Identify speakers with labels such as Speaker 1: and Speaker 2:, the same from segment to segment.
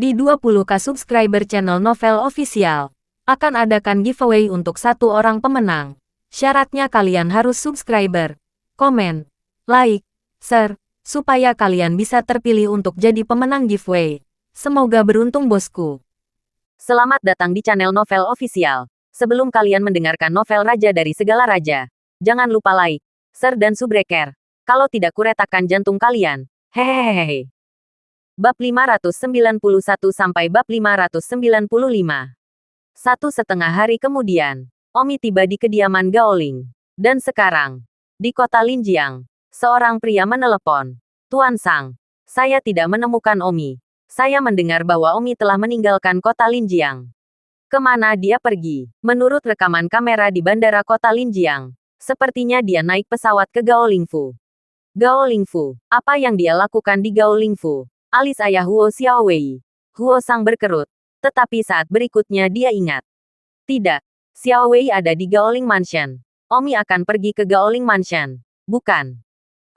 Speaker 1: Di 20k subscriber channel Novel Official, akan adakan giveaway untuk satu orang pemenang. Syaratnya kalian harus subscriber, komen, like, share, supaya kalian bisa terpilih untuk jadi pemenang giveaway. Semoga beruntung bosku.
Speaker 2: Selamat datang di channel Novel Official. Sebelum kalian mendengarkan novel Raja dari Segala Raja, jangan lupa like, share dan subscribe. Kalau tidak kuretakan jantung kalian. Hehehehe. Bab 591 sampai bab 595. 1,5 hari kemudian, Omi tiba di kediaman Gaoling. Dan sekarang, di kota Linjiang, seorang pria menelepon. Tuan Sang, saya tidak menemukan Omi. Saya mendengar bahwa Omi telah meninggalkan kota Linjiang. Kemana dia pergi? Menurut rekaman kamera di bandara kota Linjiang, sepertinya dia naik pesawat ke Gaolingfu. Gaolingfu, apa yang dia lakukan di Gaolingfu? Alis ayah Huo Xiaowei. Huo Sang berkerut. Tetapi saat berikutnya dia ingat. Tidak, Xiaowei ada di Gaoling Mansion. Omi akan pergi ke Gaoling Mansion. Bukan.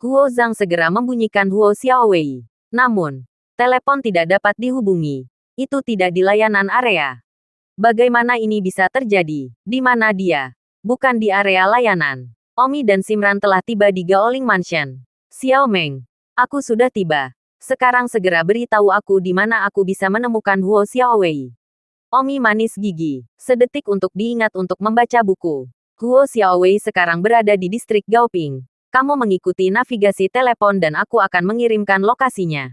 Speaker 2: Huo Zhang segera membunyikan Huo Xiaowei. Namun, telepon tidak dapat dihubungi. Itu tidak di layanan area. Bagaimana ini bisa terjadi? Di mana dia? Bukan di area layanan. Omi dan Simran telah tiba di Gaoling Mansion. Xiao Meng, aku sudah tiba. Sekarang segera beritahu aku di mana aku bisa menemukan Huo Xiaowei. Omi manis gigi. Sedetik untuk diingat untuk membaca buku. Huo Xiaowei sekarang berada di distrik Gaoping. Kamu mengikuti navigasi telepon dan aku akan mengirimkan lokasinya.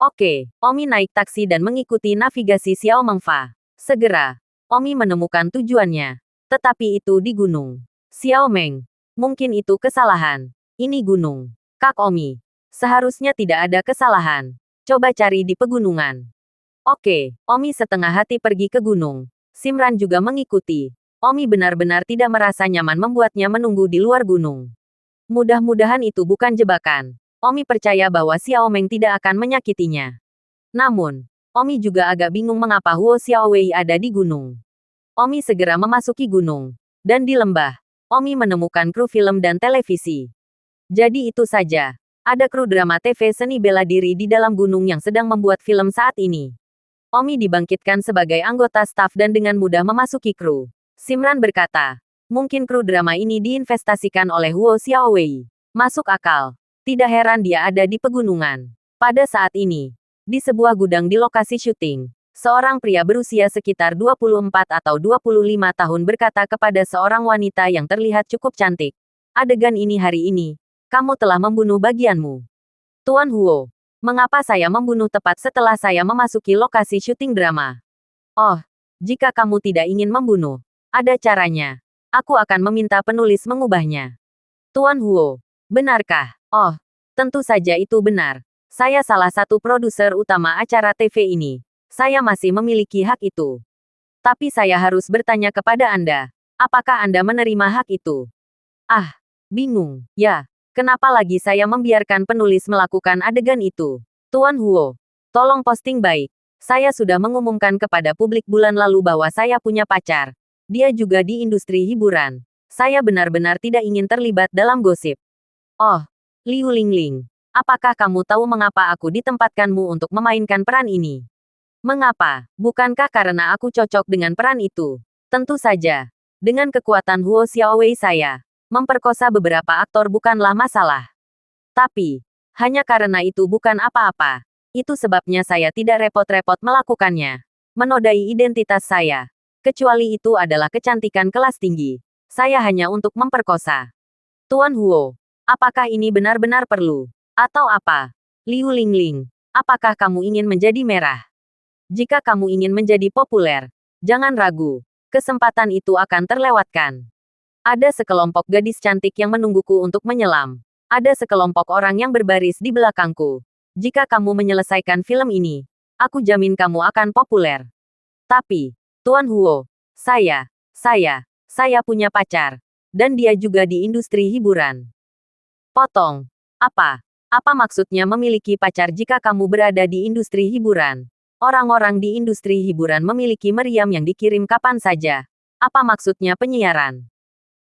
Speaker 2: Oke, Omi naik taksi dan mengikuti navigasi Xiao Mengfa. Segera, Omi menemukan tujuannya. Tetapi itu di gunung. Xiao Meng, mungkin itu kesalahan. Ini gunung. Kak Omi. Seharusnya tidak ada kesalahan. Coba cari di pegunungan. Oke, Omi setengah hati pergi ke gunung. Simran juga mengikuti. Omi benar-benar tidak merasa nyaman membuatnya menunggu di luar gunung. Mudah-mudahan itu bukan jebakan. Omi percaya bahwa Xiao Meng tidak akan menyakitinya. Namun, Omi juga agak bingung mengapa Huo Xiaowei ada di gunung. Omi segera memasuki gunung. Dan di lembah, Omi menemukan kru film dan televisi. Jadi itu saja. Ada kru drama TV seni bela diri di dalam gunung yang sedang membuat film saat ini. Omi dibangkitkan sebagai anggota staf dan dengan mudah memasuki kru. Simran berkata, mungkin kru drama ini diinvestasikan oleh Huo Xiaowei. Masuk akal. Tidak heran dia ada di pegunungan. Pada saat ini, di sebuah gudang di lokasi syuting, seorang pria berusia sekitar 24 atau 25 tahun berkata kepada seorang wanita yang terlihat cukup cantik. Adegan ini hari ini. Kamu telah membunuh bagianmu. Tuan Huo, mengapa saya membunuh tepat setelah saya memasuki lokasi syuting drama? Oh, jika kamu tidak ingin membunuh, ada caranya. Aku akan meminta penulis mengubahnya. Tuan Huo, benarkah? Oh, tentu saja itu benar. Saya salah satu produser utama acara TV ini. Saya masih memiliki hak itu. Tapi saya harus bertanya kepada Anda. Apakah Anda menerima hak itu? Ah, bingung. Ya. Kenapa lagi saya membiarkan penulis melakukan adegan itu? Tuan Huo, tolong posting baik. Saya sudah mengumumkan kepada publik bulan lalu bahwa saya punya pacar. Dia juga di industri hiburan. Saya benar-benar tidak ingin terlibat dalam gosip. Oh, Liu Lingling, apakah kamu tahu mengapa aku ditempatkanmu untuk memainkan peran ini? Mengapa? Bukankah karena aku cocok dengan peran itu? Tentu saja. Dengan kekuatan Huo Xiaowei saya. Memperkosa beberapa aktor bukanlah masalah. Tapi, hanya karena itu bukan apa-apa. Itu sebabnya saya tidak repot-repot melakukannya. Menodai identitas saya. Kecuali itu adalah kecantikan kelas tinggi. Saya hanya untuk memperkosa. Tuan Huo, apakah ini benar-benar perlu? Atau apa? Liu Lingling, apakah kamu ingin menjadi merah? Jika kamu ingin menjadi populer, jangan ragu. Kesempatan itu akan terlewatkan. Ada sekelompok gadis cantik yang menungguku untuk menyelam. Ada sekelompok orang yang berbaris di belakangku. Jika kamu menyelesaikan film ini, aku jamin kamu akan populer. Tapi, Tuan Huo, saya punya pacar. Dan dia juga di industri hiburan. Potong. Apa? Apa maksudnya memiliki pacar jika kamu berada di industri hiburan? Orang-orang di industri hiburan memiliki meriam yang dikirim kapan saja. Apa maksudnya penyiaran?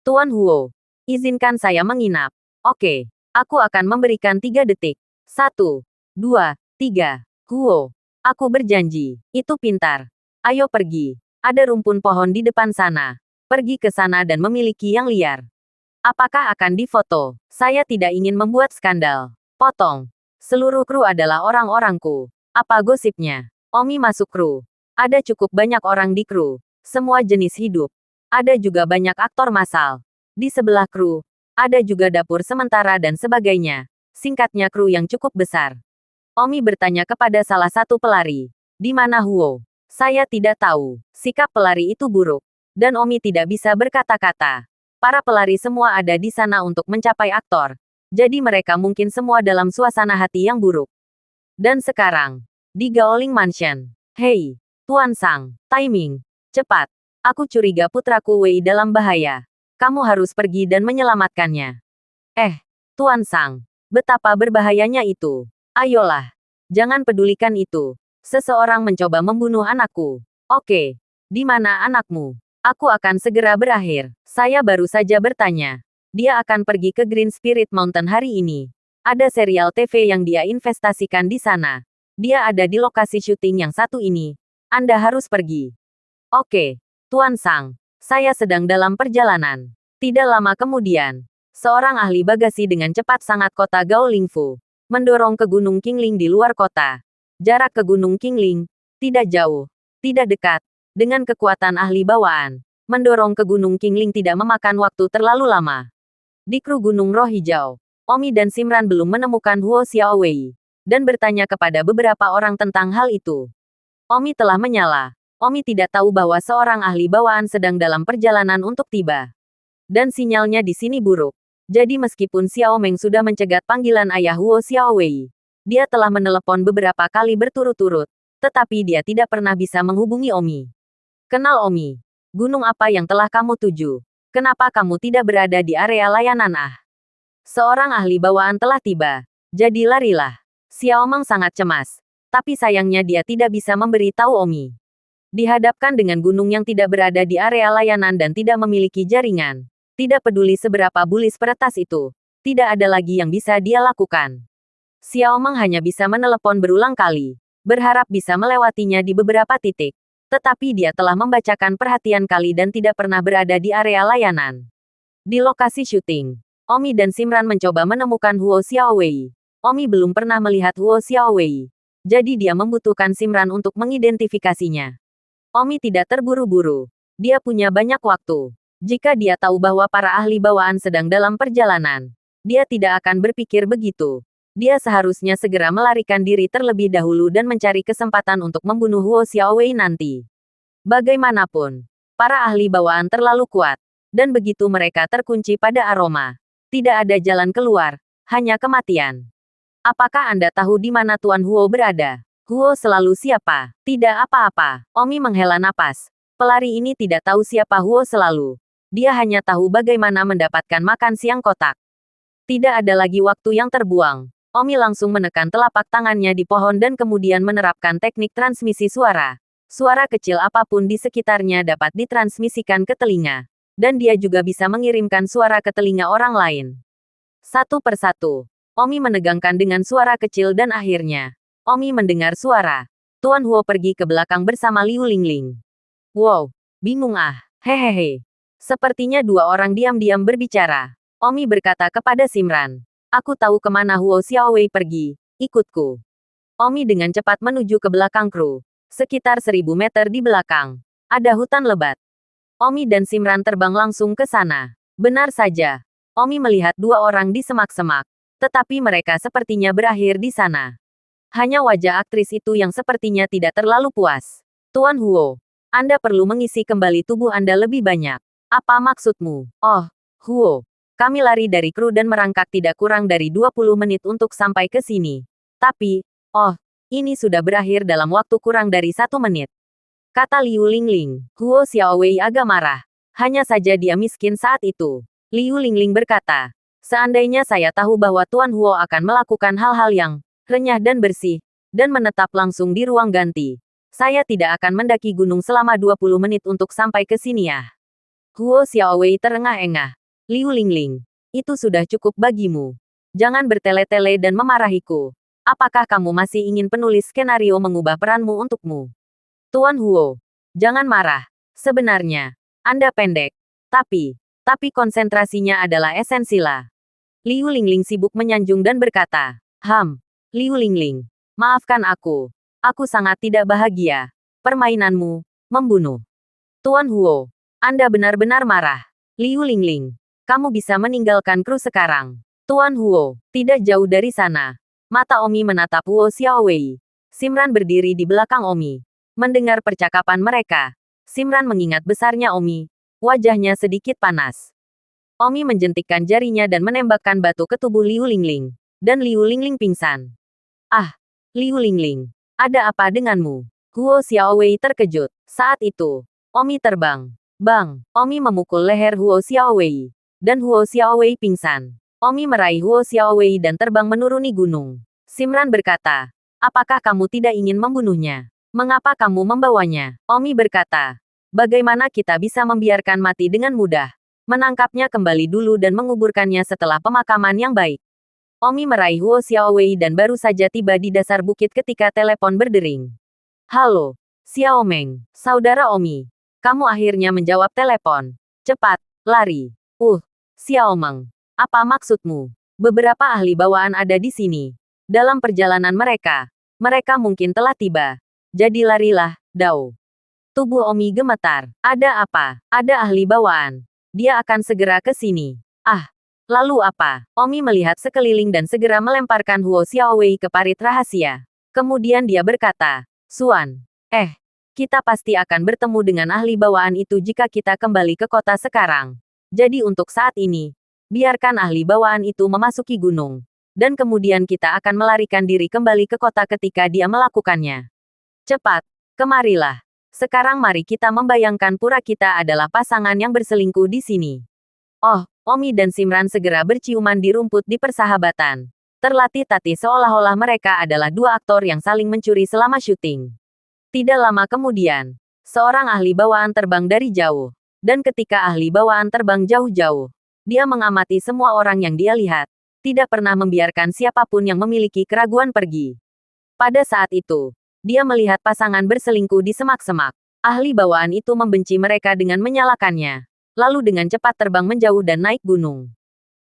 Speaker 2: Tuan Huo, izinkan saya menginap. Oke, aku akan memberikan 3 detik. 1, 2, 3. Huo, Aku berjanji. Itu pintar. Ayo pergi. Ada rumpun pohon di depan sana. Pergi ke sana dan memiliki yang liar. Apakah akan difoto? Saya tidak ingin membuat skandal. Potong. Seluruh kru adalah orang-orangku. Apa gosipnya? Omi masuk kru. Ada cukup banyak orang di kru. Semua jenis hidup. Ada juga banyak aktor massal. Di sebelah kru, ada juga dapur sementara dan sebagainya. Singkatnya kru yang cukup besar. Omi bertanya kepada salah satu pelari. Di mana Huo? Saya tidak tahu. Sikap pelari itu buruk. Dan Omi tidak bisa berkata-kata. Para pelari semua ada di sana untuk mencapai aktor. Jadi mereka mungkin semua dalam suasana hati yang buruk. Dan sekarang, di Gaoling Mansion. Hei, Tuan Sang, timing. Cepat. Aku curiga putraku Wei dalam bahaya. Kamu harus pergi dan menyelamatkannya. Tuan Sang, betapa berbahayanya itu. Ayolah. Jangan pedulikan itu. Seseorang mencoba membunuh anakku. Oke. Di mana anakmu? Aku akan segera berakhir. Saya baru saja bertanya. Dia akan pergi ke Green Spirit Mountain hari ini. Ada serial TV yang dia investasikan di sana. Dia ada di lokasi syuting yang satu ini. Anda harus pergi. Oke. Tuan Sang. Saya sedang dalam perjalanan. Tidak lama kemudian, seorang ahli bagasi dengan cepat sangat kota Gaolingfu mendorong ke Gunung Qingling di luar kota. Jarak ke Gunung Qingling tidak jauh, tidak dekat. Dengan kekuatan ahli bawaan, mendorong ke Gunung Qingling tidak memakan waktu terlalu lama. Di kru Gunung Roh Hijau, Omi dan Simran belum menemukan Huo Xiaowei dan bertanya kepada beberapa orang tentang hal itu. Omi telah menyala. Omi tidak tahu bahwa seorang ahli bawaan sedang dalam perjalanan untuk tiba. Dan sinyalnya di sini buruk. Jadi meskipun Xiao Meng sudah mencegat panggilan ayah Huo Xiaowei, dia telah menelepon beberapa kali berturut-turut, tetapi dia tidak pernah bisa menghubungi Omi. Kenal Omi. Gunung apa yang telah kamu tuju? Kenapa kamu tidak berada di area layanan Seorang ahli bawaan telah tiba. Jadi larilah. Xiao Meng sangat cemas. Tapi sayangnya dia tidak bisa memberi tahu Omi. Dihadapkan dengan gunung yang tidak berada di area layanan dan tidak memiliki jaringan. Tidak peduli seberapa bullis peretas itu. Tidak ada lagi yang bisa dia lakukan. Xiao Meng hanya bisa menelepon berulang kali. Berharap bisa melewatinya di beberapa titik. Tetapi dia telah membacakan perhatian kali dan tidak pernah berada di area layanan. Di lokasi syuting, Omi dan Simran mencoba menemukan Huo Xiaowei. Omi belum pernah melihat Huo Xiaowei. Jadi dia membutuhkan Simran untuk mengidentifikasinya. Omi tidak terburu-buru. Dia punya banyak waktu. Jika dia tahu bahwa para ahli bawaan sedang dalam perjalanan, dia tidak akan berpikir begitu. Dia seharusnya segera melarikan diri terlebih dahulu dan mencari kesempatan untuk membunuh Huo Xiaowei nanti. Bagaimanapun, para ahli bawaan terlalu kuat, dan begitu mereka terkunci pada aroma. Tidak ada jalan keluar, hanya kematian. Apakah Anda tahu di mana Tuan Huo berada? Huo selalu siapa? Tidak apa-apa. Omi menghela napas. Pelari ini tidak tahu siapa Huo selalu. Dia hanya tahu bagaimana mendapatkan makan siang kotak. Tidak ada lagi waktu yang terbuang. Omi langsung menekan telapak tangannya di pohon dan kemudian menerapkan teknik transmisi suara. Suara kecil apapun di sekitarnya dapat ditransmisikan ke telinga. Dan dia juga bisa mengirimkan suara ke telinga orang lain. Satu persatu, Omi menegangkan dengan suara kecil dan akhirnya, Omi mendengar suara. Tuan Huo pergi ke belakang bersama Liu Lingling. Wow, bingung hehehe. Sepertinya dua orang diam-diam berbicara. Omi berkata kepada Simran. Aku tahu kemana Huo Xiaowei pergi, ikutku. Omi dengan cepat menuju ke belakang kru. Sekitar 1000 meter di belakang. Ada hutan lebat. Omi dan Simran terbang langsung ke sana. Benar saja. Omi melihat dua orang di semak-semak. Tetapi mereka sepertinya berakhir di sana. Hanya wajah aktris itu yang sepertinya tidak terlalu puas. Tuan Huo, Anda perlu mengisi kembali tubuh Anda lebih banyak. Apa maksudmu? Oh, Huo. Kami lari dari kru dan merangkak tidak kurang dari 20 menit untuk sampai ke sini. Tapi, ini sudah berakhir dalam waktu kurang dari 1 menit. Kata Liu Lingling. Huo Xiaowei agak marah. Hanya saja dia miskin saat itu. Liu Lingling berkata, seandainya saya tahu bahwa Tuan Huo akan melakukan hal-hal yang renyah dan bersih, dan menetap langsung di ruang ganti, saya tidak akan mendaki gunung selama 20 menit untuk sampai ke sini Huo Xiaowei terengah-engah. Liu Lingling, itu sudah cukup bagimu. Jangan bertele-tele dan memarahiku. Apakah kamu masih ingin penulis skenario mengubah peranmu untukmu? Tuan Huo, jangan marah. Sebenarnya, Anda pendek. Tapi konsentrasinya adalah esensilah. Liu Lingling sibuk menyanjung dan berkata, Liu Lingling, maafkan aku. Aku sangat tidak bahagia. Permainanmu, membunuh. Tuan Huo, Anda benar-benar marah. Liu Lingling, kamu bisa meninggalkan kru sekarang. Tuan Huo, tidak jauh dari sana. Mata Omi menatap Huo Xiaowei. Simran berdiri di belakang Omi. Mendengar percakapan mereka, Simran mengingat besarnya Omi. Wajahnya sedikit panas. Omi menjentikkan jarinya dan menembakkan batu ke tubuh Liu Lingling. Dan Liu Lingling pingsan. Ah, Liu Lingling, ada apa denganmu? Huo Xiaowei terkejut. Saat itu, Omi terbang. Bang, Omi memukul leher Huo Xiaowei. Dan Huo Xiaowei pingsan. Omi meraih Huo Xiaowei dan terbang menuruni gunung. Simran berkata, apakah kamu tidak ingin membunuhnya? Mengapa kamu membawanya? Omi berkata, bagaimana kita bisa membiarkan mati dengan mudah? Menangkapnya kembali dulu dan menguburkannya setelah pemakaman yang baik. Omi meraih Huo Xiaowei dan baru saja tiba di dasar bukit ketika telepon berdering. Halo, Xiao Meng, saudara Omi. Kamu akhirnya menjawab telepon. Cepat, lari. Xiao Meng, apa maksudmu? Beberapa ahli bawaan ada di sini. Dalam perjalanan mereka mungkin telah tiba. Jadi larilah, Dao. Tubuh Omi gemetar. Ada apa? Ada ahli bawaan. Dia akan segera ke sini. Lalu apa? Omi melihat sekeliling dan segera melemparkan Huo Xiaowei ke parit rahasia. Kemudian dia berkata, Suan, kita pasti akan bertemu dengan ahli bawaan itu jika kita kembali ke kota sekarang. Jadi untuk saat ini, biarkan ahli bawaan itu memasuki gunung. Dan kemudian kita akan melarikan diri kembali ke kota ketika dia melakukannya. Cepat, kemarilah. Sekarang mari kita membayangkan pura kita adalah pasangan yang berselingkuh di sini. Omi dan Simran segera berciuman di rumput di persahabatan. Terlatih-tatih seolah-olah mereka adalah dua aktor yang saling mencuri selama syuting. Tidak lama kemudian, seorang ahli bawaan terbang dari jauh. Dan ketika ahli bawaan terbang jauh-jauh, dia mengamati semua orang yang dia lihat. Tidak pernah membiarkan siapapun yang memiliki keraguan pergi. Pada saat itu, dia melihat pasangan berselingkuh di semak-semak. Ahli bawaan itu membenci mereka dengan menyalakannya. Lalu dengan cepat terbang menjauh dan naik gunung.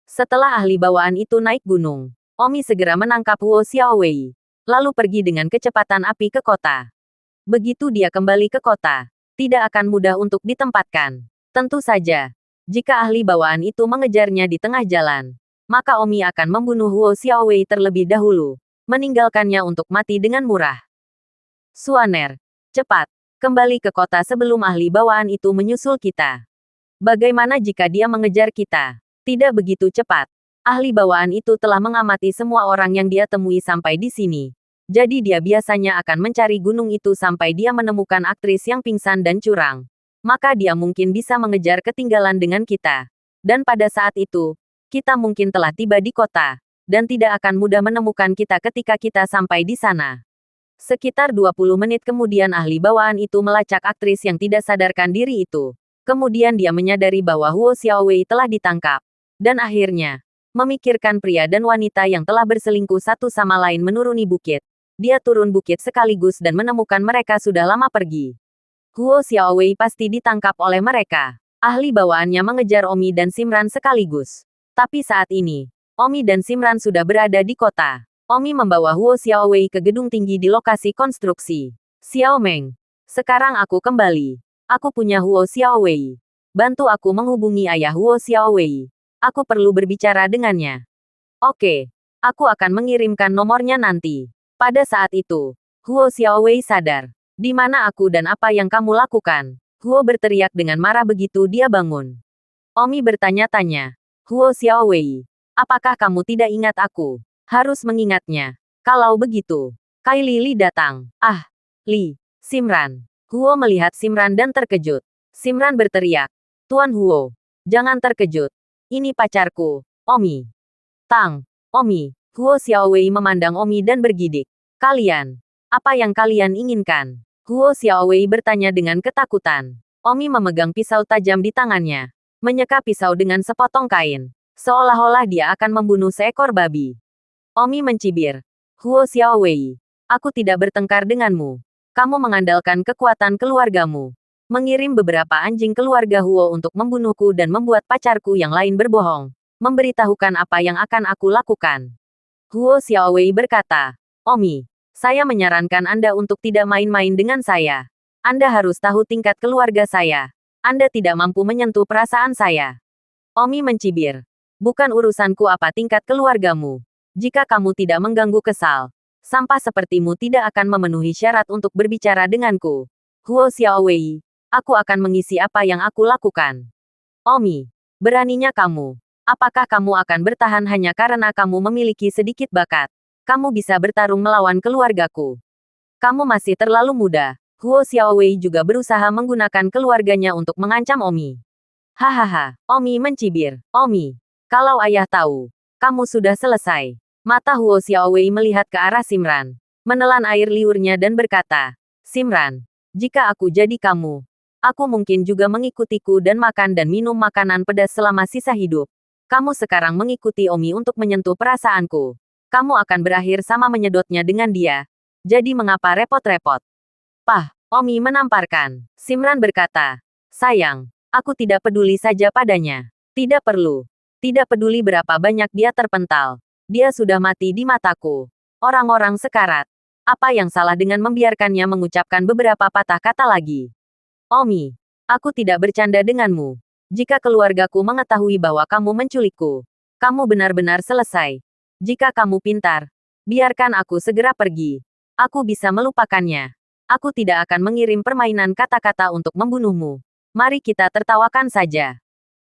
Speaker 2: Setelah ahli bawaan itu naik gunung, Omi segera menangkap Huo Xiaowei. Lalu pergi dengan kecepatan api ke kota. Begitu dia kembali ke kota, tidak akan mudah untuk ditempatkan. Tentu saja, jika ahli bawaan itu mengejarnya di tengah jalan, maka Omi akan membunuh Huo Xiaowei terlebih dahulu, meninggalkannya untuk mati dengan murah. Suaner, cepat, kembali ke kota sebelum ahli bawaan itu menyusul kita. Bagaimana jika dia mengejar kita? Tidak begitu cepat. Ahli bawaan itu telah mengamati semua orang yang dia temui sampai di sini. Jadi dia biasanya akan mencari gunung itu sampai dia menemukan aktris yang pingsan dan curang. Maka dia mungkin bisa mengejar ketinggalan dengan kita. Dan pada saat itu, kita mungkin telah tiba di kota. Dan tidak akan mudah menemukan kita ketika kita sampai di sana. Sekitar 20 menit kemudian ahli bawaan itu melacak aktris yang tidak sadarkan diri itu. Kemudian dia menyadari bahwa Huo Xiaowei telah ditangkap. Dan akhirnya, memikirkan pria dan wanita yang telah berselingkuh satu sama lain menuruni bukit. Dia turun bukit sekaligus dan menemukan mereka sudah lama pergi. Huo Xiaowei pasti ditangkap oleh mereka. Ahli bawaannya mengejar Omi dan Simran sekaligus. Tapi saat ini, Omi dan Simran sudah berada di kota. Omi membawa Huo Xiaowei ke gedung tinggi di lokasi konstruksi. Xiao Meng, sekarang aku kembali. Aku punya Huo Xiaowei. Bantu aku menghubungi ayah Huo Xiaowei. Aku perlu berbicara dengannya. Oke, aku akan mengirimkan nomornya nanti. Pada saat itu, Huo Xiaowei sadar. Di mana aku dan apa yang kamu lakukan? Huo berteriak dengan marah begitu dia bangun. Omi bertanya-tanya. Huo Xiaowei, apakah kamu tidak ingat aku? Harus mengingatnya. Kalau begitu, Kai Li datang. Li, Simran. Huo melihat Simran dan terkejut. Simran berteriak. Tuan Huo, jangan terkejut. Ini pacarku, Omi. Omi. Huo Xiaowei memandang Omi dan bergidik. Kalian, apa yang kalian inginkan? Huo Xiaowei bertanya dengan ketakutan. Omi memegang pisau tajam di tangannya. Menyeka pisau dengan sepotong kain. Seolah-olah dia akan membunuh seekor babi. Omi mencibir. Huo Xiaowei, aku tidak bertengkar denganmu. Kamu mengandalkan kekuatan keluargamu. Mengirim beberapa anjing keluarga Huo untuk membunuhku dan membuat pacarku yang lain berbohong. Memberitahukan apa yang akan aku lakukan. Huo Xiaowei berkata, Omi, saya menyarankan Anda untuk tidak main-main dengan saya. Anda harus tahu tingkat keluarga saya. Anda tidak mampu menyentuh perasaan saya. Omi mencibir. Bukan urusanku apa tingkat keluargamu. Jika kamu tidak mengganggu kesal, sampah sepertimu tidak akan memenuhi syarat untuk berbicara denganku. Huo Xiaowei, aku akan mengisi apa yang aku lakukan. Omi, beraninya kamu. Apakah kamu akan bertahan hanya karena kamu memiliki sedikit bakat? Kamu bisa bertarung melawan keluargaku. Kamu masih terlalu muda. Huo Xiaowei juga berusaha menggunakan keluarganya untuk mengancam Omi. Hahaha, Omi mencibir. Omi, kalau ayah tahu, kamu sudah selesai. Mata Huo Xiaowei melihat ke arah Simran, menelan air liurnya dan berkata, Simran, jika aku jadi kamu, aku mungkin juga mengikutiku dan makan dan minum makanan pedas selama sisa hidup. Kamu sekarang mengikuti Omi untuk menyentuh perasaanku. Kamu akan berakhir sama menyedotnya dengan dia. Jadi mengapa repot-repot? Pah, Omi menamparkan. Simran berkata, sayang, aku tidak peduli saja padanya. Tidak perlu. Tidak peduli berapa banyak dia terpental. Dia sudah mati di mataku. Orang-orang sekarat. Apa yang salah dengan membiarkannya mengucapkan beberapa patah kata lagi? Omi, aku tidak bercanda denganmu. Jika keluargaku mengetahui bahwa kamu menculikku, kamu benar-benar selesai. Jika kamu pintar, biarkan aku segera pergi. Aku bisa melupakannya. Aku tidak akan mengirim permainan kata-kata untuk membunuhmu. Mari kita tertawakan saja.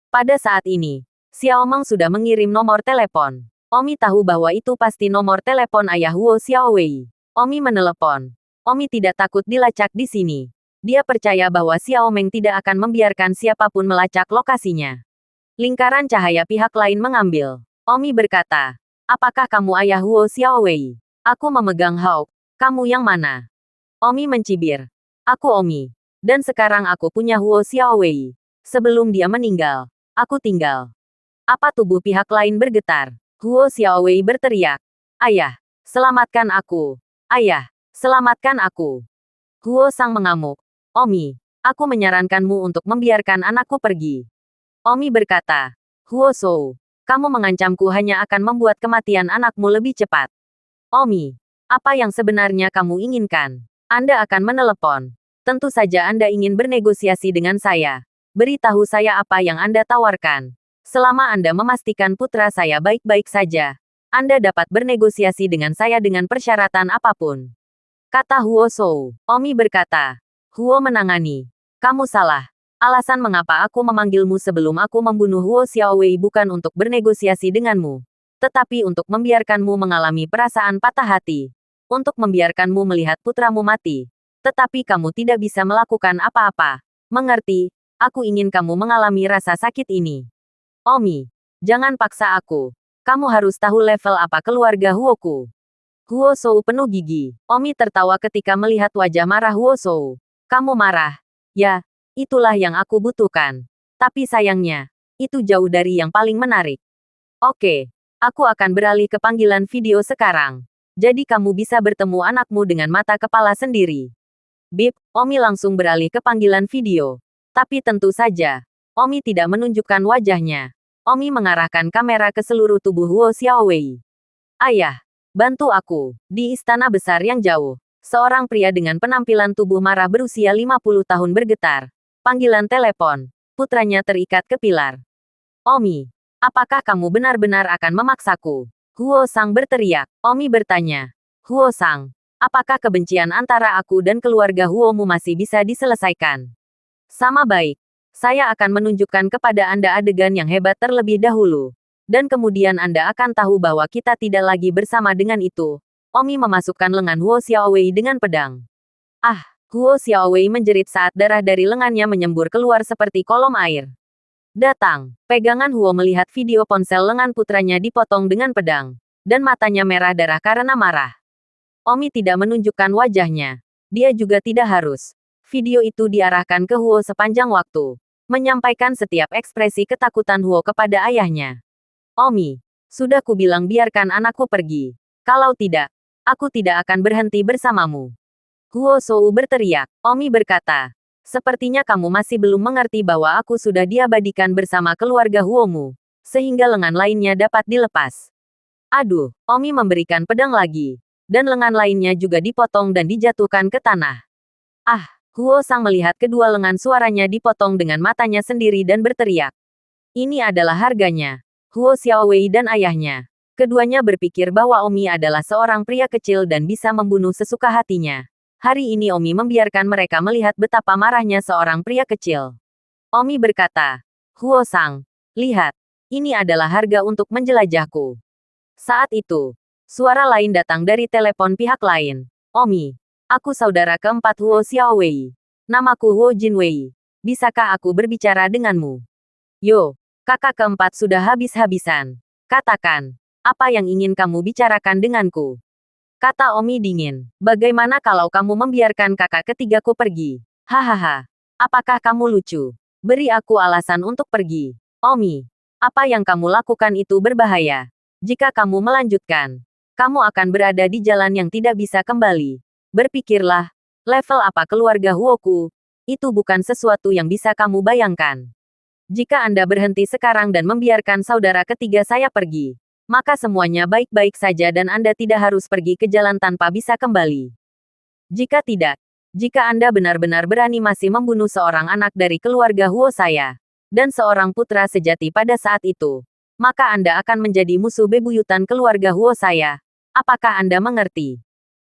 Speaker 2: Pada saat ini, Xiao Meng sudah mengirim nomor telepon. Omi tahu bahwa itu pasti nomor telepon ayah Huo Xiaowei. Omi menelepon. Omi tidak takut dilacak di sini. Dia percaya bahwa Xiao Meng tidak akan membiarkan siapapun melacak lokasinya. Lingkaran cahaya pihak lain mengambil. Omi berkata, apakah kamu ayah Huo Xiaowei? Aku memegang Hawk. Kamu yang mana? Omi mencibir. Aku Omi. Dan sekarang aku punya Huo Xiaowei. Sebelum dia meninggal, aku tinggal. Apa tubuh pihak lain bergetar? Huo Xiaowei berteriak. Ayah, selamatkan aku. Ayah, selamatkan aku. Huo Sang mengamuk. Omi, aku menyarankanmu untuk membiarkan anakku pergi. Omi berkata, Huo Shou, kamu mengancamku hanya akan membuat kematian anakmu lebih cepat. Omi, apa yang sebenarnya kamu inginkan? Anda akan menelepon. Tentu saja Anda ingin bernegosiasi dengan saya. Beritahu saya apa yang Anda tawarkan. Selama Anda memastikan putra saya baik-baik saja, Anda dapat bernegosiasi dengan saya dengan persyaratan apapun. Kata Huo Shou. Omi berkata, Huo menangani. Kamu salah. Alasan mengapa aku memanggilmu sebelum aku membunuh Huo Xiaowei bukan untuk bernegosiasi denganmu, tetapi untuk membiarkanmu mengalami perasaan patah hati. Untuk membiarkanmu melihat putramu mati. Tetapi kamu tidak bisa melakukan apa-apa. Mengerti? Aku ingin kamu mengalami rasa sakit ini. Omi, jangan paksa aku. Kamu harus tahu level apa keluarga Huoku. Huo Shou penuh gigi. Omi tertawa ketika melihat wajah marah Huo Shou. Kamu marah? Ya, itulah yang aku butuhkan. Tapi sayangnya, itu jauh dari yang paling menarik. Oke, aku akan beralih ke panggilan video sekarang. Jadi kamu bisa bertemu anakmu dengan mata kepala sendiri. Bip, Omi langsung beralih ke panggilan video. Tapi tentu saja, Omi tidak menunjukkan wajahnya. Omi mengarahkan kamera ke seluruh tubuh Huo Xiaowei. Ayah, bantu aku. Di istana besar yang jauh, seorang pria dengan penampilan tubuh marah berusia 50 tahun bergetar. Panggilan telepon. Putranya terikat ke pilar. Omi, apakah kamu benar-benar akan memaksaku? Huo Sang berteriak. Omi bertanya. Huo Sang, apakah kebencian antara aku dan keluarga Huomu masih bisa diselesaikan? Sama baik. Saya akan menunjukkan kepada Anda adegan yang hebat terlebih dahulu. Dan kemudian Anda akan tahu bahwa kita tidak lagi bersama dengan itu. Omi memasukkan lengan Huo Xiaowei dengan pedang. Ah, Huo Xiaowei menjerit saat darah dari lengannya menyembur keluar seperti kolom air. Datang. Pegangan Huo melihat video ponsel lengan putranya dipotong dengan pedang. Dan matanya merah darah karena marah. Omi tidak menunjukkan wajahnya. Dia juga tidak harus. Video itu diarahkan ke Huo sepanjang waktu. Menyampaikan setiap ekspresi ketakutan Huo kepada ayahnya. Omi, sudah kubilang biarkan anakku pergi. Kalau tidak, Aku tidak akan berhenti bersamamu. Huo Shou berteriak. Omi berkata, sepertinya kamu masih belum mengerti bahwa aku sudah diabadikan bersama keluarga Huomu, sehingga lengan lainnya dapat dilepas. Aduh, Omi memberikan pedang lagi, dan lengan lainnya juga dipotong dan dijatuhkan ke tanah. Ah, Huo Sang melihat kedua lengan suaranya dipotong dengan matanya sendiri dan berteriak. Ini adalah harganya. Huo Xiaowei dan ayahnya. Keduanya berpikir bahwa Omi adalah seorang pria kecil dan bisa membunuh sesuka hatinya. Hari ini Omi membiarkan mereka melihat betapa marahnya seorang pria kecil. Omi berkata, Huo Sang, lihat, ini adalah harga untuk menjelajahku. Saat itu, suara lain datang dari telepon pihak lain. Omi, aku saudara keempat Huo Xiaowei. Namaku Huo Jinwei. Bisakah aku berbicara denganmu? Yo, kakak keempat sudah habis-habisan. Katakan, apa yang ingin kamu bicarakan denganku? Kata Omi dingin. Bagaimana kalau kamu membiarkan kakak ketigaku pergi? Hahaha. Apakah kamu lucu? Beri aku alasan untuk pergi. Omi, apa yang kamu lakukan itu berbahaya. Jika kamu melanjutkan, kamu akan berada di jalan yang tidak bisa kembali. Berpikirlah, level apa keluarga Huoku? Itu bukan sesuatu yang bisa kamu bayangkan. Jika Anda berhenti sekarang dan membiarkan saudara ketiga saya pergi, maka semuanya baik-baik saja dan Anda tidak harus pergi ke jalan tanpa bisa kembali. Jika tidak, jika Anda benar-benar berani masih membunuh seorang anak dari keluarga Huo saya, dan seorang putra sejati pada saat itu, maka Anda akan menjadi musuh bebuyutan keluarga Huo saya. Apakah Anda mengerti?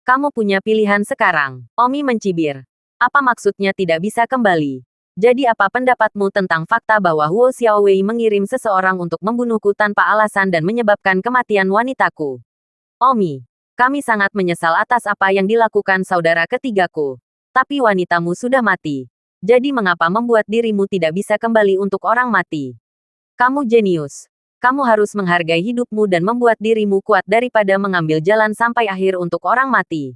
Speaker 2: Kamu punya pilihan sekarang. Omi mencibir. Apa maksudnya tidak bisa kembali? Jadi apa pendapatmu tentang fakta bahwa Huo Xiaowei mengirim seseorang untuk membunuhku tanpa alasan dan menyebabkan kematian wanitaku? Omi, kami sangat menyesal atas apa yang dilakukan saudara ketigaku. Tapi wanitamu sudah mati. Jadi mengapa membuat dirimu tidak bisa kembali untuk orang mati? Kamu jenius. Kamu harus menghargai hidupmu dan membuat dirimu kuat daripada mengambil jalan sampai akhir untuk orang mati.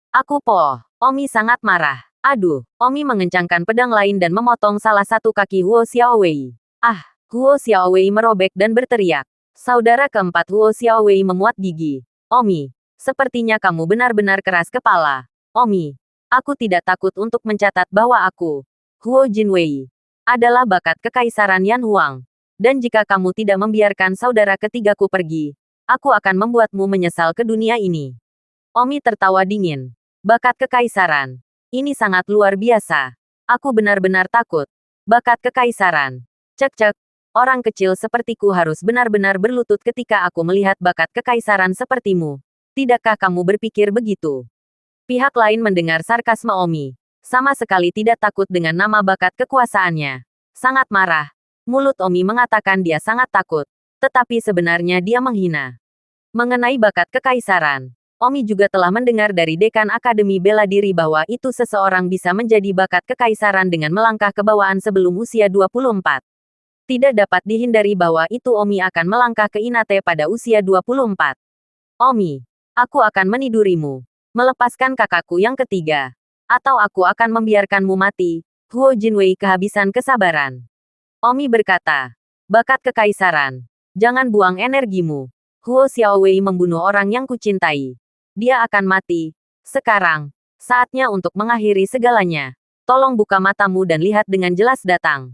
Speaker 2: Aku poh. Omi sangat marah. Aduh, Omi mengencangkan pedang lain dan memotong salah satu kaki Huo Xiaowei. Ah, Huo Xiaowei merobek dan berteriak. Saudara keempat Huo Xiaowei memuat gigi. Omi, sepertinya kamu benar-benar keras kepala. Omi, aku tidak takut untuk mencatat bahwa aku, Huo Jinwei, adalah bakat kekaisaran Yan Huang. Dan jika kamu tidak membiarkan saudara ketigaku pergi, aku akan membuatmu menyesal ke dunia ini. Omi tertawa dingin. Bakat kekaisaran. Ini sangat luar biasa. Aku benar-benar takut. Bakat kekaisaran. Cek-cek. Orang kecil sepertiku harus benar-benar berlutut ketika aku melihat bakat kekaisaran sepertimu. Tidakkah kamu berpikir begitu? Pihak lain mendengar sarkasme Omi. Sama sekali tidak takut dengan nama bakat kekuasaannya. Sangat marah. Mulut Omi mengatakan dia sangat takut. Tetapi sebenarnya dia menghina. Mengenai bakat kekaisaran, Omi juga telah mendengar dari dekan Akademi Bela Diri bahwa itu seseorang bisa menjadi bakat kekaisaran dengan melangkah ke bawaan sebelum usia 24. Tidak dapat dihindari bahwa itu Omi akan melangkah ke Inate pada usia 24. Omi, aku akan menidurimu. Melepaskan kakakku yang ketiga. Atau aku akan membiarkanmu mati. Huo Jinwei kehabisan kesabaran. Omi berkata, bakat kekaisaran. Jangan buang energimu. Huo Xiaowei membunuh orang yang kucintai. Dia akan mati. Sekarang, saatnya untuk mengakhiri segalanya. Tolong buka matamu dan lihat dengan jelas datang.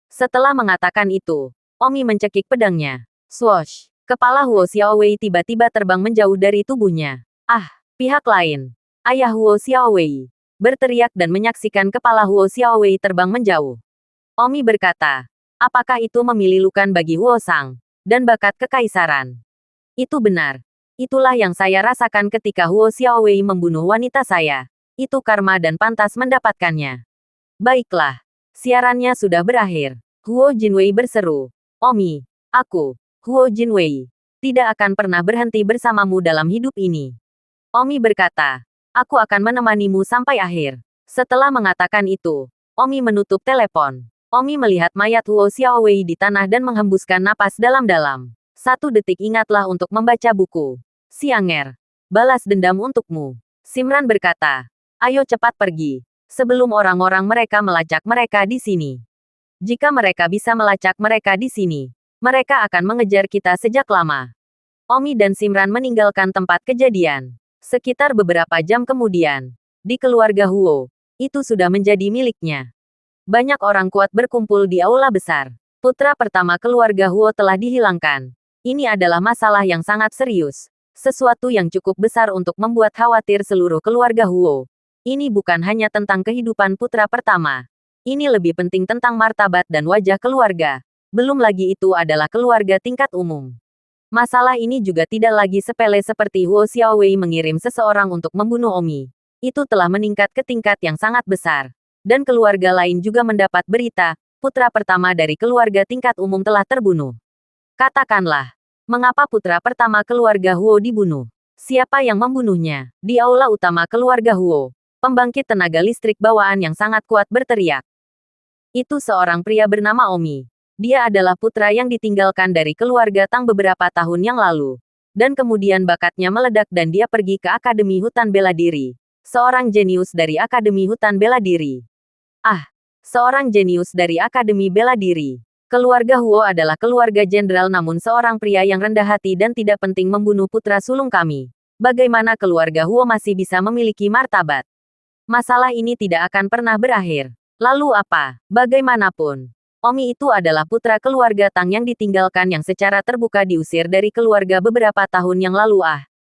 Speaker 2: Setelah mengatakan itu, Omi mencekik pedangnya. Swoosh! Kepala Huo Xiaowei tiba-tiba terbang menjauh dari tubuhnya. Ah, pihak lain. Ayah Huo Xiaowei berteriak dan menyaksikan kepala Huo Xiaowei terbang menjauh. Omi berkata, apakah itu memililukan bagi Huo Sang dan bakat kekaisaran? Itu benar. Itulah yang saya rasakan ketika Huo Xiaowei membunuh wanita saya. Itu karma dan pantas mendapatkannya. Baiklah. Siarannya sudah berakhir. Huo Jinwei berseru. Omi, aku, Huo Jinwei, tidak akan pernah berhenti bersamamu dalam hidup ini. Omi berkata, aku akan menemanimu sampai akhir. Setelah mengatakan itu, Omi menutup telepon. Omi melihat mayat Huo Xiaowei di tanah dan menghembuskan napas dalam-dalam. 1 detik ingatlah untuk membaca buku. Sianger. Balas dendam untukmu. Simran berkata, ayo cepat pergi. Sebelum orang-orang mereka melacak mereka di sini. Jika mereka bisa melacak mereka di sini, mereka akan mengejar kita sejak lama. Omi dan Simran meninggalkan tempat kejadian. Sekitar beberapa jam kemudian, di keluarga Huo, itu sudah menjadi miliknya. Banyak orang kuat berkumpul di aula besar. Putra pertama keluarga Huo telah dihilangkan. Ini adalah masalah yang sangat serius. Sesuatu yang cukup besar untuk membuat khawatir seluruh keluarga Huo. Ini bukan hanya tentang kehidupan putra pertama. Ini lebih penting tentang martabat dan wajah keluarga. Belum lagi itu adalah keluarga tingkat umum. Masalah ini juga tidak lagi sepele seperti Huo Xiaowei mengirim seseorang untuk membunuh Omi. Itu telah meningkat ke tingkat yang sangat besar. Dan keluarga lain juga mendapat berita, putra pertama dari keluarga tingkat umum telah terbunuh. Katakanlah, mengapa putra pertama keluarga Huo dibunuh? Siapa yang membunuhnya? Di aula utama keluarga Huo, pembangkit tenaga listrik bawaan yang sangat kuat berteriak. Itu seorang pria bernama Omi. Dia adalah putra yang ditinggalkan dari keluarga Tang beberapa tahun yang lalu. Dan kemudian bakatnya meledak dan dia pergi ke Akademi Hutan Bela Diri. Seorang jenius dari Akademi Hutan Bela Diri. Ah, seorang jenius dari Akademi Bela Diri. Keluarga Huo adalah keluarga jenderal namun seorang pria yang rendah hati dan tidak penting membunuh putra sulung kami. Bagaimana keluarga Huo masih bisa memiliki martabat? Masalah ini tidak akan pernah berakhir. Lalu apa? Bagaimanapun, Omi itu adalah putra keluarga Tang yang ditinggalkan yang secara terbuka diusir dari keluarga beberapa tahun yang lalu.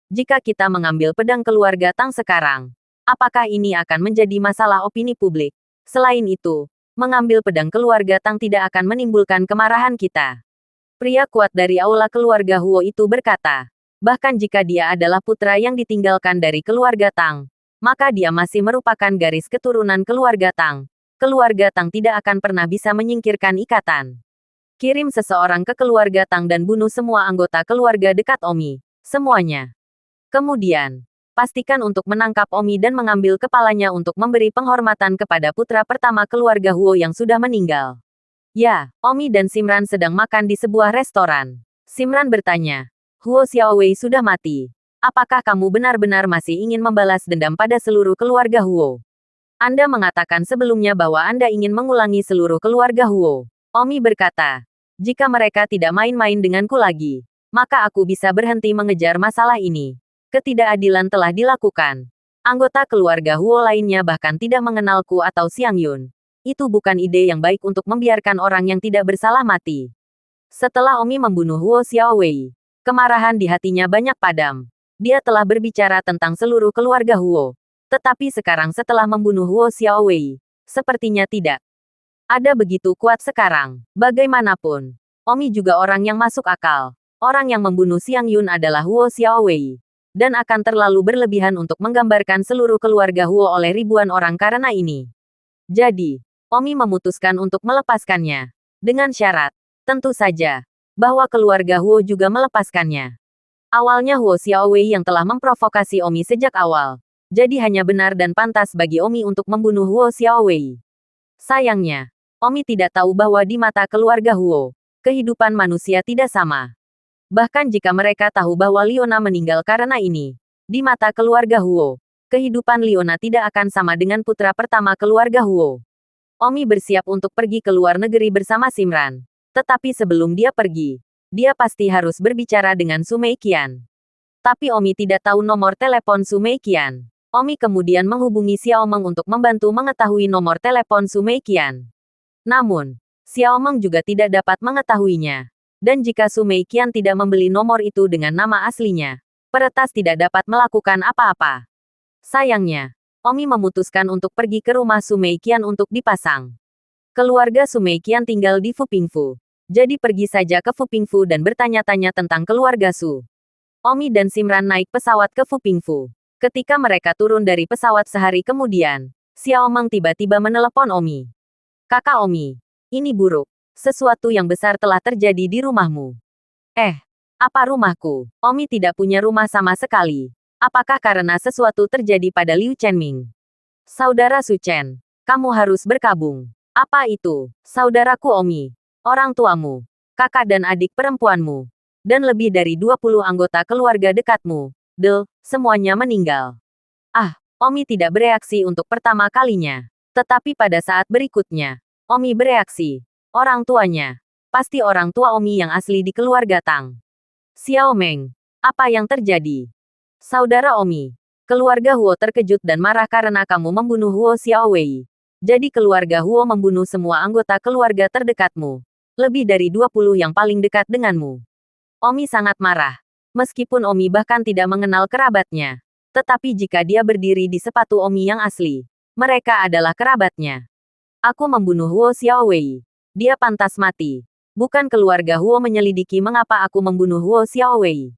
Speaker 2: Jika kita mengambil pedang keluarga Tang sekarang, apakah ini akan menjadi masalah opini publik? Selain itu, mengambil pedang keluarga Tang tidak akan menimbulkan kemarahan kita. Pria kuat dari aula keluarga Huo itu berkata, bahkan jika dia adalah putra yang ditinggalkan dari keluarga Tang, maka dia masih merupakan garis keturunan keluarga Tang. Keluarga Tang tidak akan pernah bisa menyingkirkan ikatan. Kirim seseorang ke keluarga Tang dan bunuh semua anggota keluarga dekat Omi. Semuanya. Kemudian, pastikan untuk menangkap Omi dan mengambil kepalanya untuk memberi penghormatan kepada putra pertama keluarga Huo yang sudah meninggal. Ya, Omi dan Simran sedang makan di sebuah restoran. Simran bertanya, Huo Xiaowei sudah mati. Apakah kamu benar-benar masih ingin membalas dendam pada seluruh keluarga Huo? Anda mengatakan sebelumnya bahwa Anda ingin mengulangi seluruh keluarga Huo. Omi berkata, jika mereka tidak main-main denganku lagi, maka aku bisa berhenti mengejar masalah ini. Ketidakadilan telah dilakukan. Anggota keluarga Huo lainnya bahkan tidak mengenalku atau Xiang Yun. Itu bukan ide yang baik untuk membiarkan orang yang tidak bersalah mati. Setelah Omi membunuh Huo Xiaowei, kemarahan di hatinya banyak padam. Dia telah berbicara tentang seluruh keluarga Huo. Tetapi sekarang setelah membunuh Huo Xiaowei, sepertinya tidak. Ada begitu kuat sekarang. Bagaimanapun, Omi juga orang yang masuk akal. Orang yang membunuh Xiang Yun adalah Huo Xiaowei. Dan akan terlalu berlebihan untuk menggambarkan seluruh keluarga Huo oleh ribuan orang karena ini. Jadi, Omi memutuskan untuk melepaskannya. Dengan syarat, tentu saja, bahwa keluarga Huo juga melepaskannya. Awalnya Huo Xiaowei yang telah memprovokasi Omi sejak awal. Jadi hanya benar dan pantas bagi Omi untuk membunuh Huo Xiaowei. Sayangnya, Omi tidak tahu bahwa di mata keluarga Huo, kehidupan manusia tidak sama. Bahkan jika mereka tahu bahwa Liona meninggal karena ini, di mata keluarga Huo, kehidupan Liona tidak akan sama dengan putra pertama keluarga Huo. Omi bersiap untuk pergi ke luar negeri bersama Simran. Tetapi sebelum dia pergi, dia pasti harus berbicara dengan Su Meiqian. Tapi Omi tidak tahu nomor telepon Su Meiqian. Omi kemudian menghubungi Xiao Meng untuk membantu mengetahui nomor telepon Su Meiqian. Namun, Xiao Meng juga tidak dapat mengetahuinya. Dan jika Su Meiqian tidak membeli nomor itu dengan nama aslinya, peretas tidak dapat melakukan apa-apa. Sayangnya, Omi memutuskan untuk pergi ke rumah Su Meiqian untuk dipasang. Keluarga Su Meiqian tinggal di Fupingfu. Jadi pergi saja ke Fupingfu dan bertanya-tanya tentang keluarga Su. Omi dan Simran naik pesawat ke Fupingfu. Ketika mereka turun dari pesawat sehari kemudian, Xiao Meng tiba-tiba menelepon Omi. Kakak Omi, ini buruk. Sesuatu yang besar telah terjadi di rumahmu. Apa rumahku? Omi tidak punya rumah sama sekali. Apakah karena sesuatu terjadi pada Liu Chenming? Saudara Su Chen, kamu harus berkabung. Apa itu? Saudaraku Omi, orang tuamu, kakak dan adik perempuanmu, dan lebih dari 20 anggota keluarga dekatmu. Semuanya meninggal. Omi tidak bereaksi untuk pertama kalinya. Tetapi pada saat berikutnya, Omi bereaksi. Orang tuanya. Pasti orang tua Omi yang asli di keluarga Tang. Xiao Meng. Apa yang terjadi? Saudara Omi. Keluarga Huo terkejut dan marah karena kamu membunuh Huo Xiaowei. Jadi keluarga Huo membunuh semua anggota keluarga terdekatmu. Lebih dari 20 yang paling dekat denganmu. Omi sangat marah. Meskipun Omi bahkan tidak mengenal kerabatnya. Tetapi jika dia berdiri di sepatu Omi yang asli, mereka adalah kerabatnya. Aku membunuh Huo Xiaowei. Dia pantas mati. Bukan keluarga Huo menyelidiki mengapa aku membunuh Huo Xiaowei.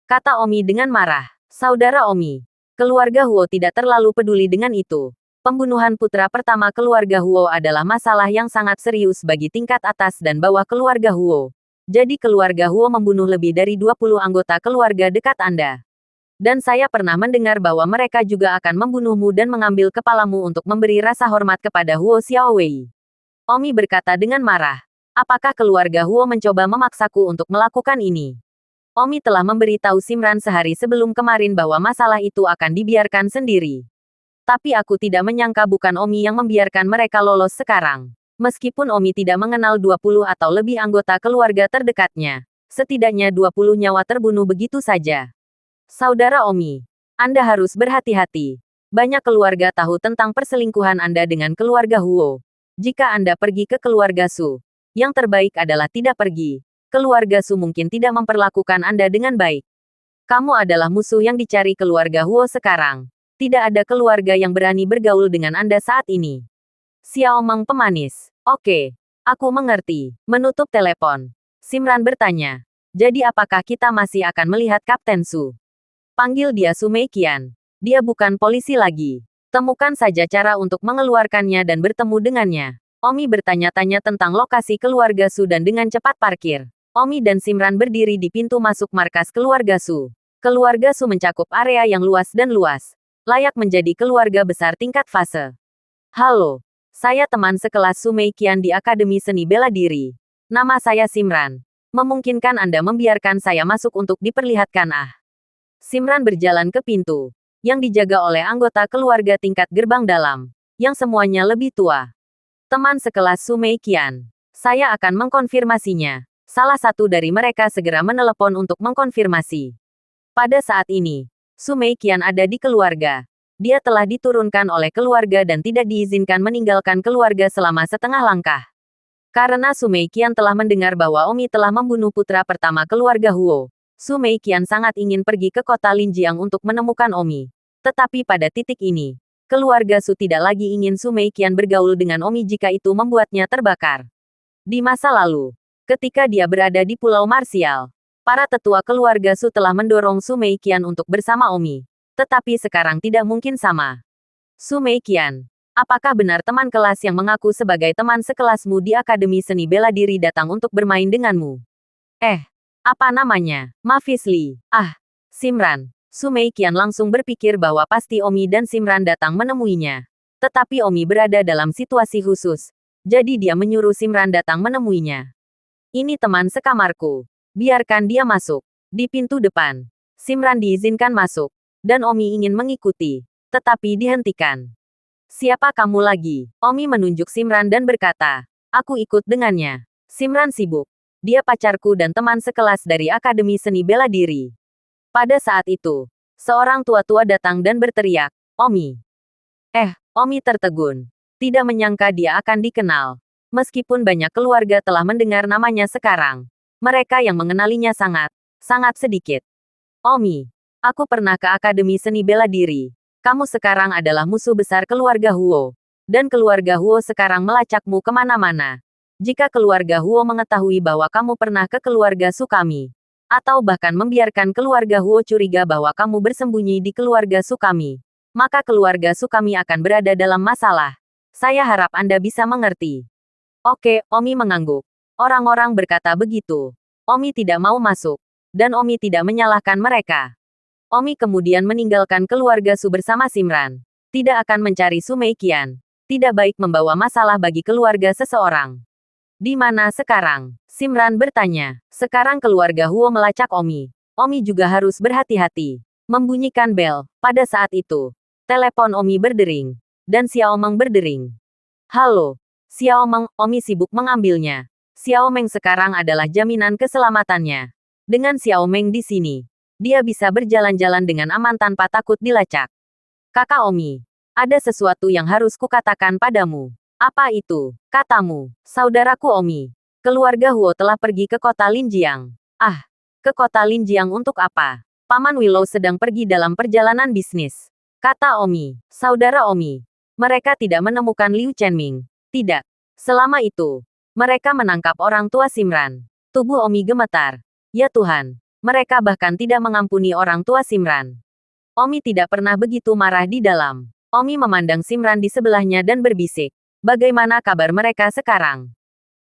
Speaker 2: Kata Omi dengan marah. Saudara Omi. Keluarga Huo tidak terlalu peduli dengan itu. Pembunuhan putra pertama keluarga Huo adalah masalah yang sangat serius bagi tingkat atas dan bawah keluarga Huo. Jadi keluarga Huo membunuh lebih dari 20 anggota keluarga dekat Anda. Dan saya pernah mendengar bahwa mereka juga akan membunuhmu dan mengambil kepalamu untuk memberi rasa hormat kepada Huo Xiaowei. Omi berkata dengan marah. Apakah keluarga Huo mencoba memaksaku untuk melakukan ini? Omi telah memberitahu Simran sehari sebelum kemarin bahwa masalah itu akan dibiarkan sendiri. Tapi aku tidak menyangka bukan Omi yang membiarkan mereka lolos sekarang. Meskipun Omi tidak mengenal 20 atau lebih anggota keluarga terdekatnya, setidaknya 20 nyawa terbunuh begitu saja. Saudara Omi, Anda harus berhati-hati. Banyak keluarga tahu tentang perselingkuhan Anda dengan keluarga Huo. Jika Anda pergi ke keluarga Su, yang terbaik adalah tidak pergi. Keluarga Su mungkin tidak memperlakukan Anda dengan baik. Kamu adalah musuh yang dicari keluarga Huo sekarang. Tidak ada keluarga yang berani bergaul dengan Anda saat ini. Xiao Meng pemanis. Oke, aku mengerti. Menutup telepon. Simran bertanya. Jadi apakah kita masih akan melihat Kapten Su? Panggil dia Su Meiqian. Dia bukan polisi lagi. Temukan saja cara untuk mengeluarkannya dan bertemu dengannya. Omi bertanya-tanya tentang lokasi keluarga Su dan dengan cepat parkir. Omi dan Simran berdiri di pintu masuk markas keluarga Su. Keluarga Su mencakup area yang luas dan luas. Layak menjadi keluarga besar tingkat fase. Halo, saya teman sekelas Su Meiqian di Akademi Seni Bela Diri. Nama saya Simran. Memungkinkan Anda membiarkan saya masuk untuk diperlihatkan Simran berjalan ke pintu, yang dijaga oleh anggota keluarga tingkat gerbang dalam, yang semuanya lebih tua. Teman sekelas Su Meiqian. Saya akan mengkonfirmasinya. Salah satu dari mereka segera menelepon untuk mengkonfirmasi. Pada saat ini, Su Meiqian ada di keluarga. Dia telah diturunkan oleh keluarga dan tidak diizinkan meninggalkan keluarga selama setengah langkah. Karena Su Meiqian telah mendengar bahwa Omi telah membunuh putra pertama keluarga Huo, Su Meiqian sangat ingin pergi ke kota Linjiang untuk menemukan Omi. Tetapi pada titik ini, keluarga Su tidak lagi ingin Su Meiqian bergaul dengan Omi jika itu membuatnya terbakar. Di masa lalu, ketika dia berada di Pulau Marsial, para tetua keluarga Su telah mendorong Su Meiqian untuk bersama Omi. Tetapi sekarang tidak mungkin sama. Su Meiqian, apakah benar teman kelas yang mengaku sebagai teman sekelasmu di Akademi Seni Bela Diri datang untuk bermain denganmu? Apa namanya? Mavis Lee. Simran. Su Meiqian langsung berpikir bahwa pasti Omi dan Simran datang menemuinya. Tetapi Omi berada dalam situasi khusus. Jadi dia menyuruh Simran datang menemuinya. Ini teman sekamarku. Biarkan dia masuk. Di pintu depan, Simran diizinkan masuk. Dan Omi ingin mengikuti. Tetapi dihentikan. Siapa kamu lagi? Omi menunjuk Simran dan berkata, aku ikut dengannya. Simran sibuk. Dia pacarku dan teman sekelas dari Akademi Seni Bela Diri. Pada saat itu, seorang tua-tua datang dan berteriak, Omi. Omi tertegun. Tidak menyangka dia akan dikenal. Meskipun banyak keluarga telah mendengar namanya sekarang. Mereka yang mengenalinya sangat sedikit. Omi, aku pernah ke Akademi Seni Bela Diri. Kamu sekarang adalah musuh besar keluarga Huo. Dan keluarga Huo sekarang melacakmu kemana-mana. Jika keluarga Huo mengetahui bahwa kamu pernah ke keluarga Su kami, atau bahkan membiarkan keluarga Huo curiga bahwa kamu bersembunyi di keluarga Su kami, maka keluarga Su kami akan berada dalam masalah. Saya harap Anda bisa mengerti. Oke, Omi mengangguk. Orang-orang berkata begitu. Omi tidak mau masuk. Dan Omi tidak menyalahkan mereka. Omi kemudian meninggalkan keluarga Su bersama Simran. Tidak akan mencari Su Meiqian. Tidak baik membawa masalah bagi keluarga seseorang. Di mana sekarang? Simran bertanya. Sekarang keluarga Huo melacak Omi. Omi juga harus berhati-hati. Membunyikan bel. Pada saat itu, telepon Omi berdering. Dan Xiao Meng berdering. Halo. Xiao Meng, Omi sibuk mengambilnya. Xiao Meng sekarang adalah jaminan keselamatannya. Dengan Xiao Meng di sini, dia bisa berjalan-jalan dengan aman tanpa takut dilacak. Kakak Omi, ada sesuatu yang harus kukatakan padamu. Apa itu? Katamu, saudaraku Omi. Keluarga Huo telah pergi ke kota Linjiang. Ah, ke kota Linjiang untuk apa? Paman Willow sedang pergi dalam perjalanan bisnis. Kata Omi, saudara Omi. Mereka tidak menemukan Liu Chenming. Tidak. Selama itu, mereka menangkap orang tua Simran. Tubuh Omi gemetar. Ya Tuhan, mereka bahkan tidak mengampuni orang tua Simran. Omi tidak pernah begitu marah di dalam. Omi memandang Simran di sebelahnya dan berbisik. Bagaimana kabar mereka sekarang?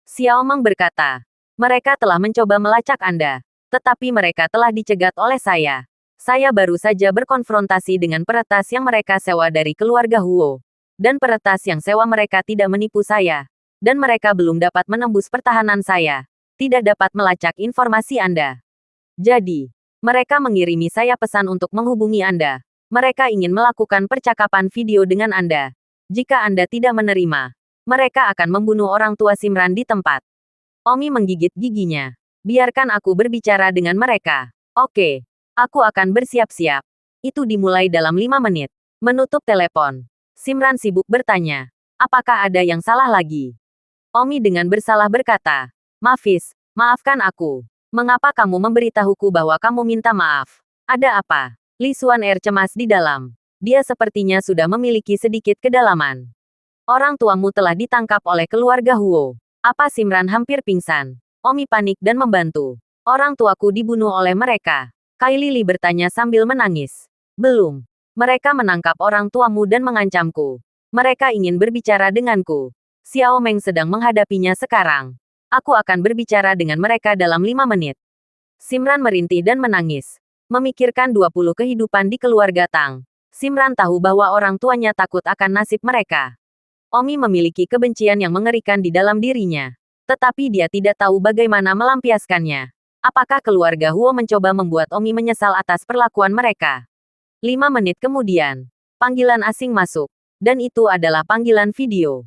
Speaker 2: Xiao Meng berkata, mereka telah mencoba melacak Anda, tetapi mereka telah dicegat oleh saya. Saya baru saja berkonfrontasi dengan peretas yang mereka sewa dari keluarga Huo. Dan peretas yang sewa mereka tidak menipu saya. Dan mereka belum dapat menembus pertahanan saya. Tidak dapat melacak informasi Anda. Jadi, mereka mengirimi saya pesan untuk menghubungi Anda. Mereka ingin melakukan percakapan video dengan Anda. Jika Anda tidak menerima, mereka akan membunuh orang tua Simran di tempat. Omi menggigit giginya. Biarkan aku berbicara dengan mereka. Oke, aku akan bersiap-siap. Itu dimulai dalam 5 menit. Menutup telepon. Simran sibuk bertanya, apakah ada yang salah lagi? Omi dengan bersalah berkata, Mafis, maafkan aku. Mengapa kamu memberitahuku bahwa kamu minta maaf? Ada apa? Li Xuan cemas di dalam. Dia sepertinya sudah memiliki sedikit kedalaman. Orang tuamu telah ditangkap oleh keluarga Huo. Apa Simran hampir pingsan? Omi panik dan membantu. Orang tuaku dibunuh oleh mereka. Kylie Li bertanya sambil menangis. Belum. Mereka menangkap orang tuamu dan mengancamku. Mereka ingin berbicara denganku. Xiao Meng sedang menghadapinya sekarang. Aku akan berbicara dengan mereka dalam 5 menit. Simran merintih dan menangis. Memikirkan 20 kehidupan di keluarga Tang. Simran tahu bahwa orang tuanya takut akan nasib mereka. Omi memiliki kebencian yang mengerikan di dalam dirinya. Tetapi dia tidak tahu bagaimana melampiaskannya. Apakah keluarga Huo mencoba membuat Omi menyesal atas perlakuan mereka? 5 menit kemudian, panggilan asing masuk. Dan itu adalah panggilan video.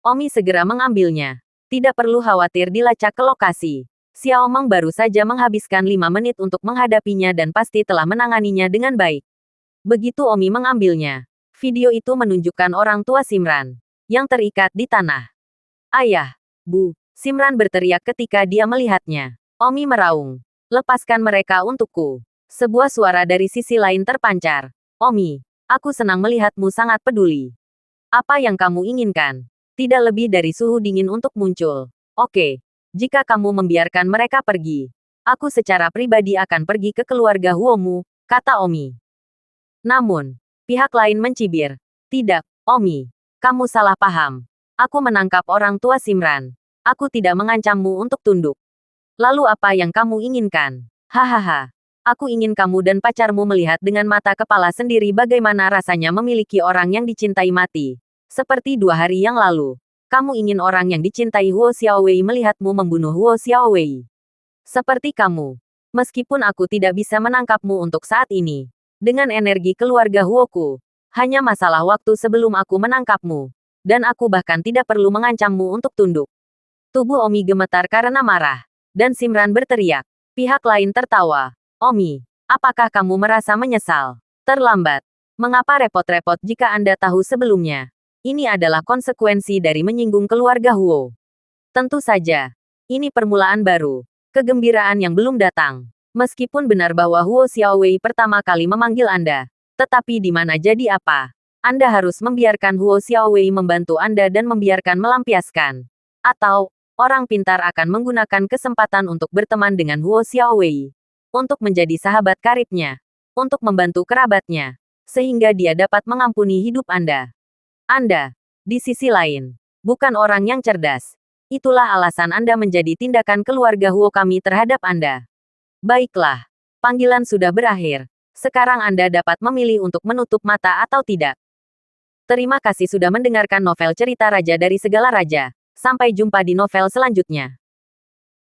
Speaker 2: Omi segera mengambilnya. Tidak perlu khawatir dilacak ke lokasi. Xiao Meng baru saja menghabiskan 5 menit untuk menghadapinya dan pasti telah menanganinya dengan baik. Begitu Omi mengambilnya, video itu menunjukkan orang tua Simran yang terikat di tanah. Ayah, Bu, Simran berteriak ketika dia melihatnya. Omi meraung, lepaskan mereka untukku. Sebuah suara dari sisi lain terpancar. Omi, aku senang melihatmu sangat peduli. Apa yang kamu inginkan? Tidak lebih dari suhu dingin untuk muncul. Oke, jika kamu membiarkan mereka pergi, aku secara pribadi akan pergi ke keluarga Huomu, kata Omi. Namun, pihak lain mencibir. Tidak, Omi. Kamu salah paham. Aku menangkap orang tua Simran. Aku tidak mengancammu untuk tunduk. Lalu apa yang kamu inginkan? Hahaha. Aku ingin kamu dan pacarmu melihat dengan mata kepala sendiri bagaimana rasanya memiliki orang yang dicintai mati. Seperti 2 hari yang lalu, kamu ingin orang yang dicintai Huo Xiaowei melihatmu membunuh Huo Xiaowei. Seperti kamu. Meskipun aku tidak bisa menangkapmu untuk saat ini, dengan energi keluarga Huoku, hanya masalah waktu sebelum aku menangkapmu. Dan aku bahkan tidak perlu mengancammu untuk tunduk. Tubuh Omi gemetar karena marah. Dan Simran berteriak. Pihak lain tertawa. Omi, apakah kamu merasa menyesal? Terlambat. Mengapa repot-repot jika Anda tahu sebelumnya? Ini adalah konsekuensi dari menyinggung keluarga Huo. Tentu saja. Ini permulaan baru. Kegembiraan yang belum datang. Meskipun benar bahwa Huo Xiaowei pertama kali memanggil Anda. Tetapi di mana jadi apa? Anda harus membiarkan Huo Xiaowei membantu Anda dan membiarkan melampiaskan. Atau, orang pintar akan menggunakan kesempatan untuk berteman dengan Huo Xiaowei. Untuk menjadi sahabat karibnya. Untuk membantu kerabatnya. Sehingga dia dapat mengampuni hidup Anda. Anda, di sisi lain, bukan orang yang cerdas. Itulah alasan Anda menjadi tindakan keluarga Huo kami terhadap Anda. Baiklah, panggilan sudah berakhir. Sekarang Anda dapat memilih untuk menutup mata atau tidak. Terima kasih sudah mendengarkan novel cerita Raja dari Segala Raja. Sampai jumpa di novel selanjutnya.